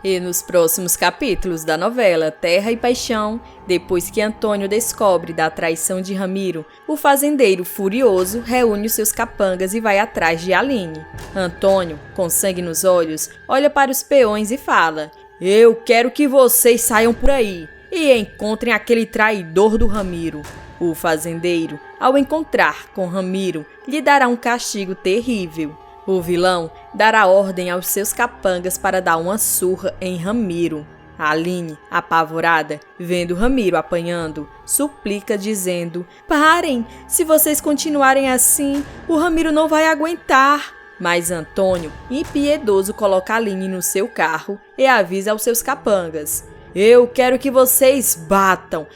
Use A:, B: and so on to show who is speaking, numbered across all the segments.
A: E nos próximos capítulos da novela Terra e Paixão, depois que Antônio descobre da traição de Ramiro, o fazendeiro furioso reúne os seus capangas e vai atrás de Aline. Antônio, com sangue nos olhos, olha para os peões e fala: "Eu quero que vocês saiam por aí e encontrem aquele traidor do Ramiro." O fazendeiro, ao encontrar com Ramiro, lhe dará um castigo terrível. O vilão dará ordem aos seus capangas para dar uma surra em Ramiro. Aline, apavorada, vendo Ramiro apanhando, suplica dizendo: "Parem! Se vocês continuarem assim, o Ramiro não vai aguentar." Mas Antônio, impiedoso, coloca Aline no seu carro e avisa aos seus capangas: "Eu quero que vocês batam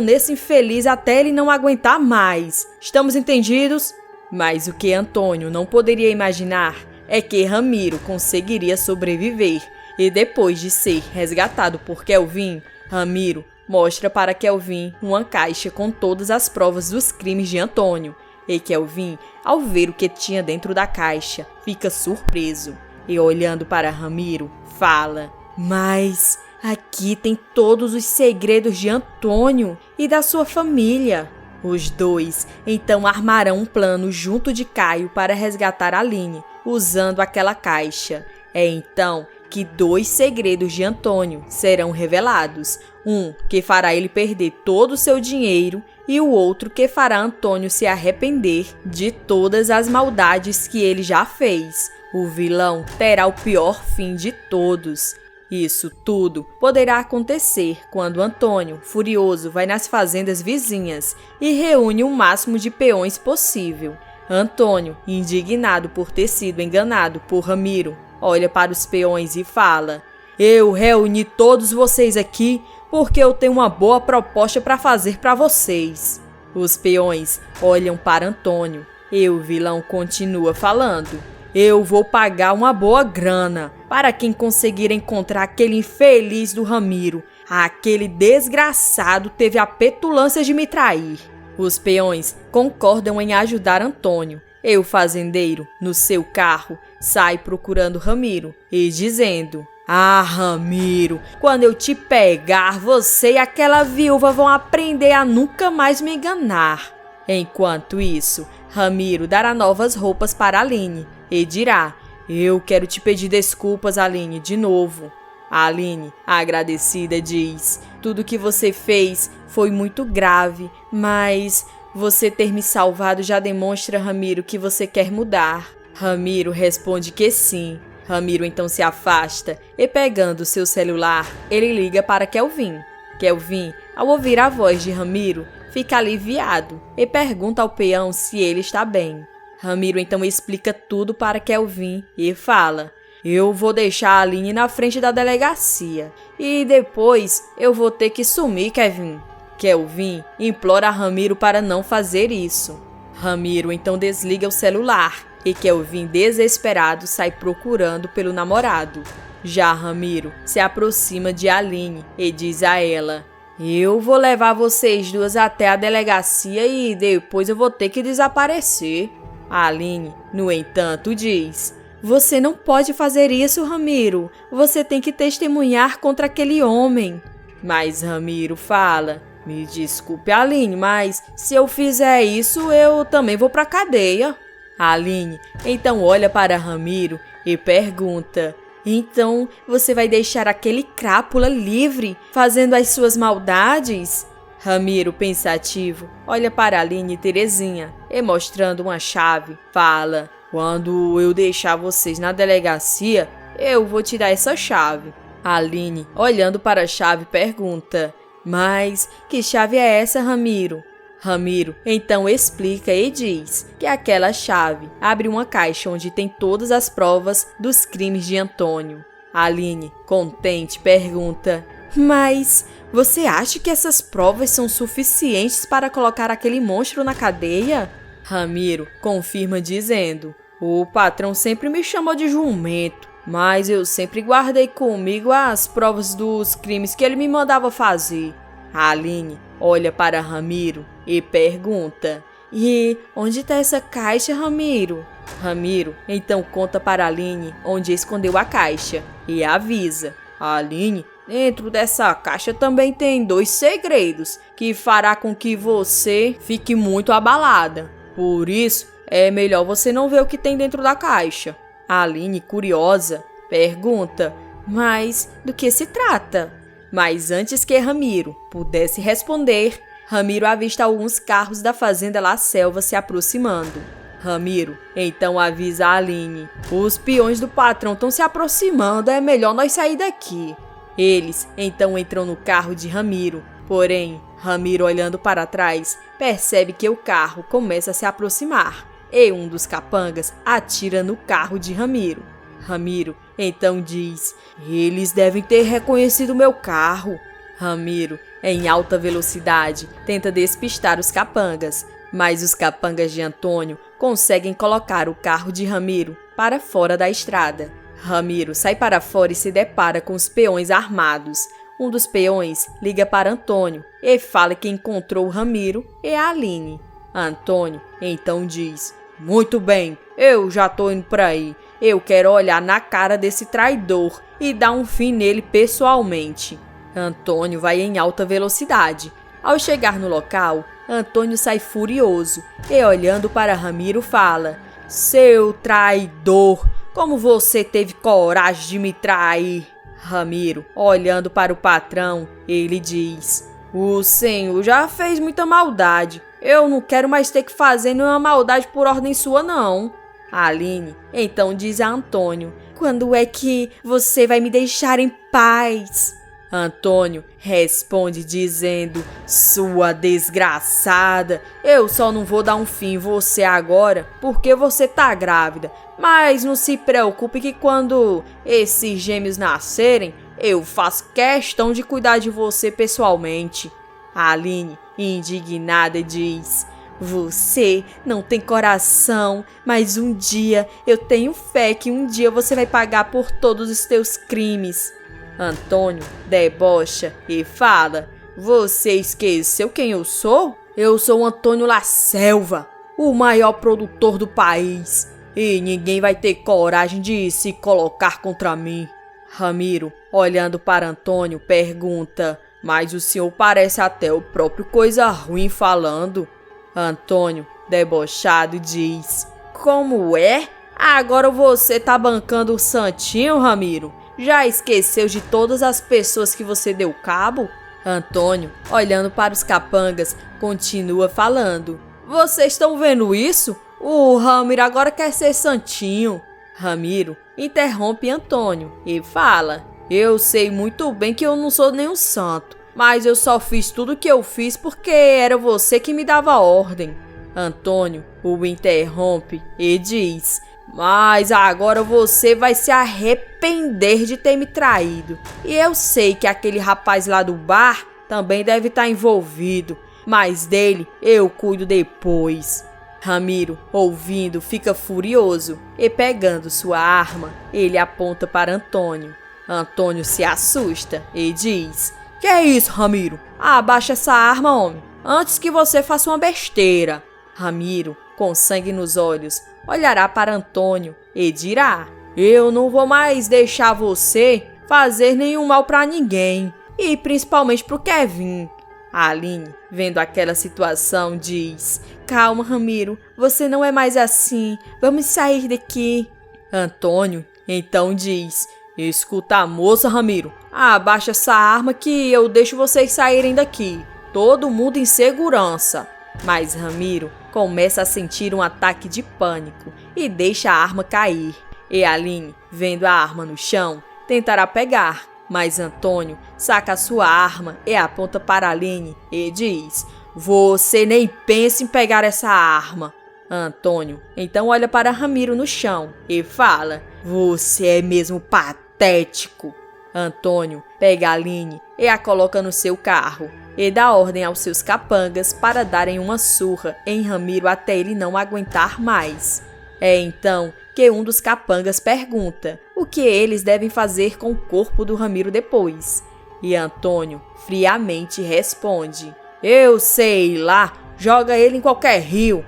A: nesse infeliz até ele não aguentar mais. Estamos entendidos?" Mas o que Antônio não poderia imaginar é que Ramiro conseguiria sobreviver. E depois de ser resgatado por Kelvin, Ramiro mostra para Kelvin uma caixa com todas as provas dos crimes de Antônio. E Kelvin, ao ver o que tinha dentro da caixa, fica surpreso. E olhando para Ramiro, fala: "Mas aqui tem todos os segredos de Antônio e da sua família." Os dois então armarão um plano junto de Caio para resgatar Aline, usando aquela caixa. É então que 2 segredos de Antônio serão revelados. Um que fará ele perder todo o seu dinheiro e o outro que fará Antônio se arrepender de todas as maldades que ele já fez. O vilão terá o pior fim de todos. Isso tudo poderá acontecer quando Antônio, furioso, vai nas fazendas vizinhas e reúne o máximo de peões possível. Antônio, indignado por ter sido enganado por Ramiro, olha para os peões e fala: "Eu reuni todos vocês aqui porque eu tenho uma boa proposta para fazer para vocês." Os peões olham para Antônio e o vilão continua falando: "Eu vou pagar uma boa grana para quem conseguir encontrar aquele infeliz do Ramiro. Aquele desgraçado teve a petulância de me trair." Os peões concordam em ajudar Antônio. E o fazendeiro, no seu carro, sai procurando Ramiro e dizendo: "Ah, Ramiro, quando eu te pegar, você e aquela viúva vão aprender a nunca mais me enganar." Enquanto isso, Ramiro dará novas roupas para Aline e dirá: "Eu quero te pedir desculpas, Aline, de novo." A Aline, agradecida, diz: "Tudo que você fez foi muito grave, mas você ter me salvado já demonstra, Ramiro, que você quer mudar." Ramiro responde que sim. Ramiro então se afasta e, pegando seu celular, ele liga para Kelvin. Kelvin, ao ouvir a voz de Ramiro, fica aliviado e pergunta ao peão se ele está bem. Ramiro então explica tudo para Kelvin e fala: "Eu vou deixar a Aline na frente da delegacia e depois eu vou ter que sumir, Kevin." Kelvin implora a Ramiro para não fazer isso. Ramiro então desliga o celular e Kelvin, desesperado, sai procurando pelo namorado. Já Ramiro se aproxima de Aline e diz a ela: "Eu vou levar vocês duas até a delegacia e depois eu vou ter que desaparecer." A Aline, no entanto, diz: "Você não pode fazer isso, Ramiro. Você tem que testemunhar contra aquele homem." Mas Ramiro fala: "Me desculpe, Aline, mas se eu fizer isso, eu também vou pra cadeia." A Aline então olha para Ramiro e pergunta: "Então você vai deixar aquele crápula livre, fazendo as suas maldades?" Ramiro, pensativo, olha para Aline e Terezinha e, mostrando uma chave, fala: "Quando eu deixar vocês na delegacia, eu vou tirar essa chave." A Aline, olhando para a chave, pergunta: "Mas que chave é essa, Ramiro?" Ramiro então explica e diz que aquela chave abre uma caixa onde tem todas as provas dos crimes de Antônio. Aline, contente, pergunta: "Mas você acha que essas provas são suficientes para colocar aquele monstro na cadeia?" Ramiro confirma dizendo: "O patrão sempre me chamou de jumento, mas eu sempre guardei comigo as provas dos crimes que ele me mandava fazer." A Aline olha para Ramiro e pergunta: "E onde está essa caixa, Ramiro?" Ramiro então conta para Aline onde escondeu a caixa e avisa: Aline, dentro dessa caixa também tem 2 segredos que fará com que você fique muito abalada. Por isso, é melhor você não ver o que tem dentro da caixa. Aline, curiosa, pergunta: mas do que se trata? Mas antes que Ramiro pudesse responder, Ramiro avista alguns carros da fazenda La Selva se aproximando. Ramiro então avisa a Aline: os peões do patrão estão se aproximando, é melhor nós sair daqui. Eles então entram no carro de Ramiro, porém, Ramiro, olhando para trás, percebe que o carro começa a se aproximar e um dos capangas atira no carro de Ramiro. Ramiro então diz: eles devem ter reconhecido meu carro. Ramiro, em alta velocidade, tenta despistar os capangas, mas os capangas de Antônio conseguem colocar o carro de Ramiro para fora da estrada. Ramiro sai para fora e se depara com os peões armados. Um dos peões liga para Antônio e fala que encontrou Ramiro e a Aline. Antônio então diz: muito bem, eu já tô indo por aí. Eu quero olhar na cara desse traidor e dar um fim nele pessoalmente. Antônio vai em alta velocidade. Ao chegar no local, Antônio sai furioso e, olhando para Ramiro, fala: seu traidor, como você teve coragem de me trair? Ramiro, olhando para o patrão, ele diz: o senhor já fez muita maldade. Eu não quero mais ter que fazer nenhuma maldade por ordem sua, não. Aline então diz a Antônio: quando é que você vai me deixar em paz? Antônio responde dizendo: sua desgraçada, eu só não vou dar um fim em você agora porque você tá grávida, mas não se preocupe que quando esses gêmeos nascerem, eu faço questão de cuidar de você pessoalmente. Aline, indignada, diz: você não tem coração, mas um dia eu tenho fé que um dia você vai pagar por todos os teus crimes. Antônio debocha e fala: você esqueceu quem eu sou? Eu sou Antônio La Selva, o maior produtor do país, e ninguém vai ter coragem de se colocar contra mim. Ramiro, olhando para Antônio, pergunta: mas o senhor parece até o próprio coisa ruim falando. Antônio, debochado, diz: como é? Agora você tá bancando o santinho, Ramiro? Já esqueceu de todas as pessoas que você deu cabo? Antônio, olhando para os capangas, continua falando: vocês estão vendo isso? O Ramiro agora quer ser santinho. Ramiro interrompe Antônio e fala: eu sei muito bem que eu não sou nenhum santo, mas eu só fiz tudo o que eu fiz porque era você que me dava ordem. Antônio o interrompe e diz: mas agora você vai se arrepender de ter me traído. E eu sei que aquele rapaz lá do bar também deve estar envolvido, mas dele eu cuido depois. Ramiro, ouvindo, fica furioso e, pegando sua arma, ele aponta para Antônio. Antônio se assusta e diz: que é isso, Ramiro? Abaixa essa arma, homem, antes que você faça uma besteira. Ramiro, com sangue nos olhos, olhará para Antônio e dirá: eu não vou mais deixar você fazer nenhum mal para ninguém, e principalmente pro Kevin. A Aline, vendo aquela situação, diz: calma, Ramiro, você não é mais assim, vamos sair daqui. Antônio então diz: escuta a moça, Ramiro, abaixa essa arma que eu deixo vocês saírem daqui, todo mundo em segurança. Mas Ramiro começa a sentir um ataque de pânico e deixa a arma cair. E Aline, vendo a arma no chão, tentará pegar, mas Antônio saca a sua arma e aponta para Aline e diz: você nem pensa em pegar essa arma. Antônio então olha para Ramiro no chão e fala: você é mesmo patético. Antônio pega Aline e a coloca no seu carro e dá ordem aos seus capangas para darem uma surra em Ramiro até ele não aguentar mais. É então que um dos capangas pergunta o que eles devem fazer com o corpo do Ramiro depois. E Antônio friamente responde: eu sei lá, joga ele em qualquer rio.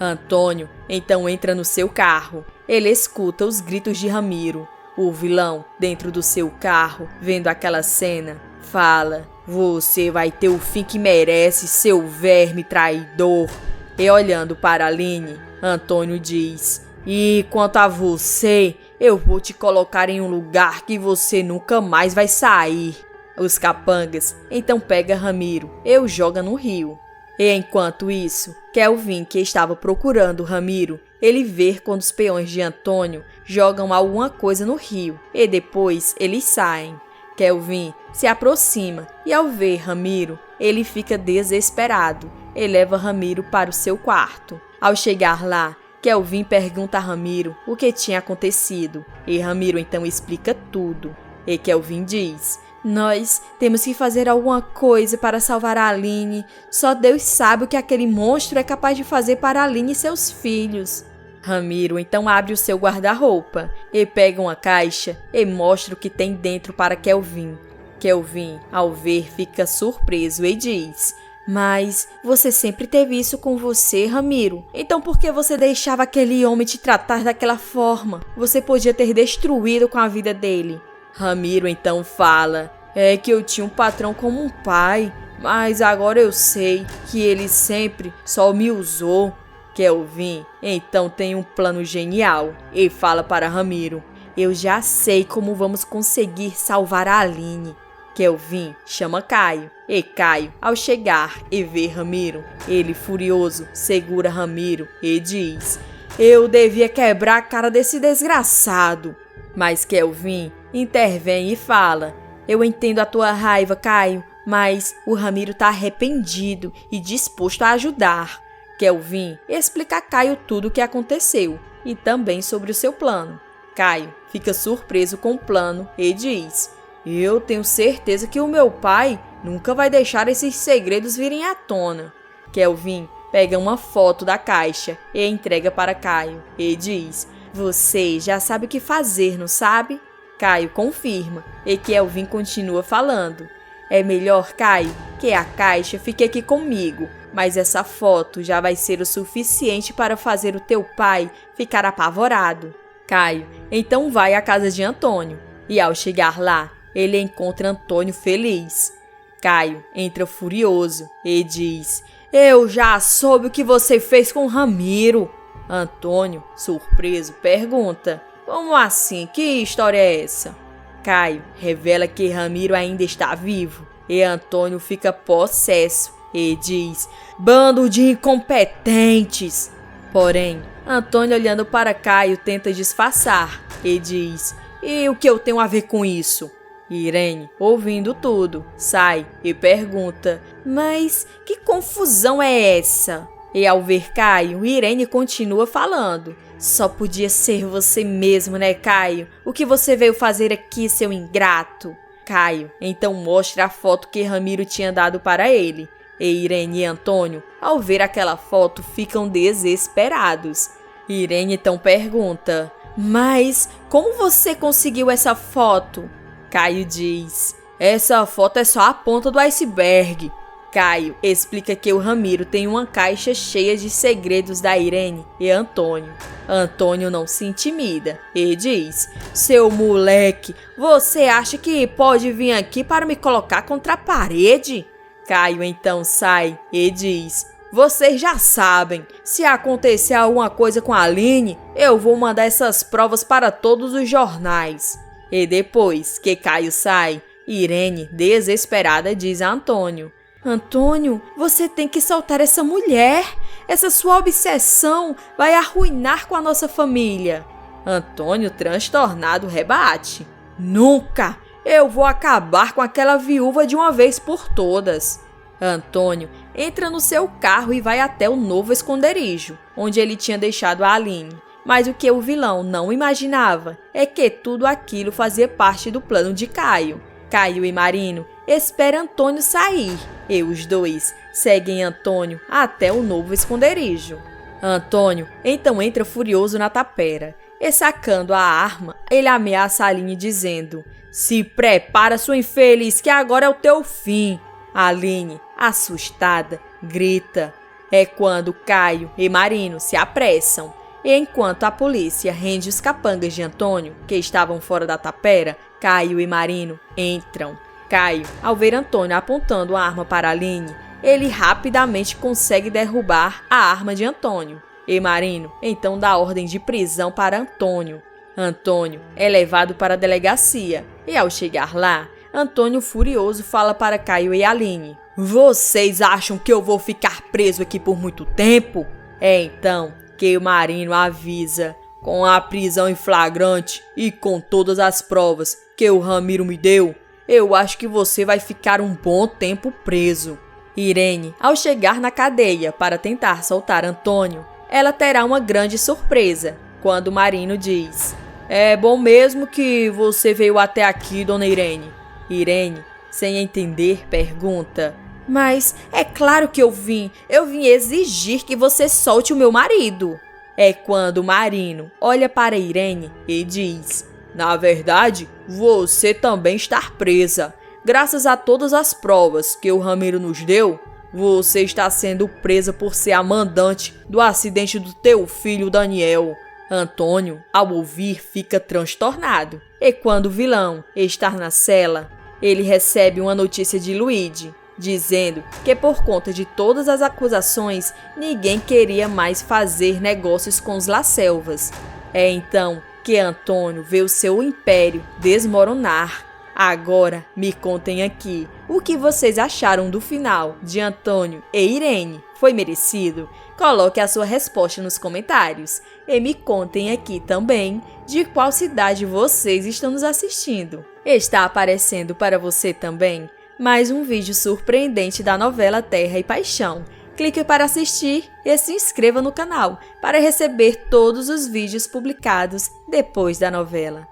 A: Antônio então entra no seu carro. Ele escuta os gritos de Ramiro. O vilão, dentro do seu carro, vendo aquela cena, fala: "Você vai ter o fim que merece, seu verme traidor." E olhando para Aline, Antônio diz: "E quanto a você, eu vou te colocar em um lugar que você nunca mais vai sair." Os capangas então pegam Ramiro e o jogam no rio. E enquanto isso, Kelvin, que estava procurando Ramiro, ele vê quando os peões de Antônio jogam alguma coisa no rio e depois eles saem. Kelvin se aproxima e ao ver Ramiro, ele fica desesperado e leva Ramiro para o seu quarto. Ao chegar lá, Kelvin pergunta a Ramiro o que tinha acontecido e Ramiro então explica tudo. E Kelvin diz: "Nós temos que fazer alguma coisa para salvar a Aline. Só Deus sabe o que aquele monstro é capaz de fazer para a Aline e seus filhos." Ramiro então abre o seu guarda-roupa e pega uma caixa e mostra o que tem dentro para Kelvin. Kelvin, ao ver, fica surpreso e diz: "Mas você sempre teve isso com você, Ramiro. Então por que você deixava aquele homem te tratar daquela forma? Você podia ter destruído com a vida dele." Ramiro então fala: "É que eu tinha um patrão como um pai, mas agora eu sei que ele sempre só me usou." Kelvin então tem um plano genial e fala para Ramiro: "Eu já sei como vamos conseguir salvar a Aline." Kelvin chama Caio e Caio, ao chegar e ver Ramiro, ele furioso segura Ramiro e diz: "Eu devia quebrar a cara desse desgraçado." Mas Kelvin intervém e fala: "Eu entendo a tua raiva, Caio, mas o Ramiro tá arrependido e disposto a ajudar." Kelvin explica a Caio tudo o que aconteceu e também sobre o seu plano. Caio fica surpreso com o plano e diz: "Eu tenho certeza que o meu pai nunca vai deixar esses segredos virem à tona." Kelvin pega uma foto da caixa e entrega para Caio e diz: "Você já sabe o que fazer, não sabe?" Caio confirma e Kelvin continua falando: "É melhor, Caio, que a caixa fique aqui comigo, mas essa foto já vai ser o suficiente para fazer o teu pai ficar apavorado." Caio então vai à casa de Antônio e ao chegar lá, ele encontra Antônio feliz. Caio entra furioso e diz: "Eu já soube o que você fez com Ramiro." Antônio, surpreso, pergunta: "Como assim? Que história é essa?" Caio revela que Ramiro ainda está vivo e Antônio fica possesso e diz: "Bando de incompetentes." Porém, Antônio, olhando para Caio, tenta disfarçar e diz: "E o que eu tenho a ver com isso?" Irene, ouvindo tudo, sai e pergunta: "Mas que confusão é essa?" E ao ver Caio, Irene continua falando: "Só podia ser você mesmo, né, Caio? O que você veio fazer aqui, seu ingrato?" Caio então mostra a foto que Ramiro tinha dado para ele. E Irene e Antônio, ao ver aquela foto, ficam desesperados. Irene então pergunta: "Mas como você conseguiu essa foto?" Caio diz: "Essa foto é só a ponta do iceberg." Caio explica que o Ramiro tem uma caixa cheia de segredos da Irene e Antônio. Antônio não se intimida e diz: "Seu moleque, você acha que pode vir aqui para me colocar contra a parede?" Caio então sai e diz: "Vocês já sabem, se acontecer alguma coisa com a Aline, eu vou mandar essas provas para todos os jornais." E depois que Caio sai, Irene, desesperada, diz a Antônio: "Antônio, você tem que soltar essa mulher. Essa sua obsessão vai arruinar com a nossa família." Antônio, transtornado, rebate: "Nunca! Eu vou acabar com aquela viúva de uma vez por todas." Antônio entra no seu carro e vai até o novo esconderijo, onde ele tinha deixado a Aline. Mas o que o vilão não imaginava é que tudo aquilo fazia parte do plano de Caio. Caio e Marino esperam Antônio sair e os dois seguem Antônio até o novo esconderijo. Antônio então entra furioso na tapera e, sacando a arma, ele ameaça a Aline dizendo: "Se prepara, sua infeliz, que agora é o teu fim." A Aline, assustada, grita. É quando Caio e Marino se apressam E enquanto a polícia rende os capangas de Antônio, que estavam fora da tapera, Caio e Marino entram. Caio, ao ver Antônio apontando a arma para Aline, ele rapidamente consegue derrubar a arma de Antônio. E Marino então dá ordem de prisão para Antônio. Antônio é levado para a delegacia e, ao chegar lá, Antônio furioso fala para Caio e Aline: "Vocês acham que eu vou ficar preso aqui por muito tempo?" É então que o Marino avisa: "Com a prisão em flagrante e com todas as provas que o Ramiro me deu, eu acho que você vai ficar um bom tempo preso." Irene, ao chegar na cadeia para tentar soltar Antônio, ela terá uma grande surpresa quando Marino diz: "É bom mesmo que você veio até aqui, dona Irene." Irene, sem entender, pergunta: "Mas é claro que eu vim exigir que você solte o meu marido." É quando Marino olha para Irene e diz: "Na verdade, você também está presa. Graças a todas as provas que o Ramiro nos deu, você está sendo presa por ser a mandante do acidente do teu filho Daniel." Antônio, ao ouvir, fica transtornado. E quando o vilão está na cela, ele recebe uma notícia de Luigi, dizendo que por conta de todas as acusações, ninguém queria mais fazer negócios com os Laselvas. É então que Antônio vê o seu império desmoronar. Agora, me contem aqui, o que vocês acharam do final de Antônio e Irene? Foi merecido? Coloque a sua resposta nos comentários. E me contem aqui também de qual cidade vocês estão nos assistindo. Está aparecendo para você também mais um vídeo surpreendente da novela Terra e Paixão. Clique para assistir e se inscreva no canal para receber todos os vídeos publicados depois da novela.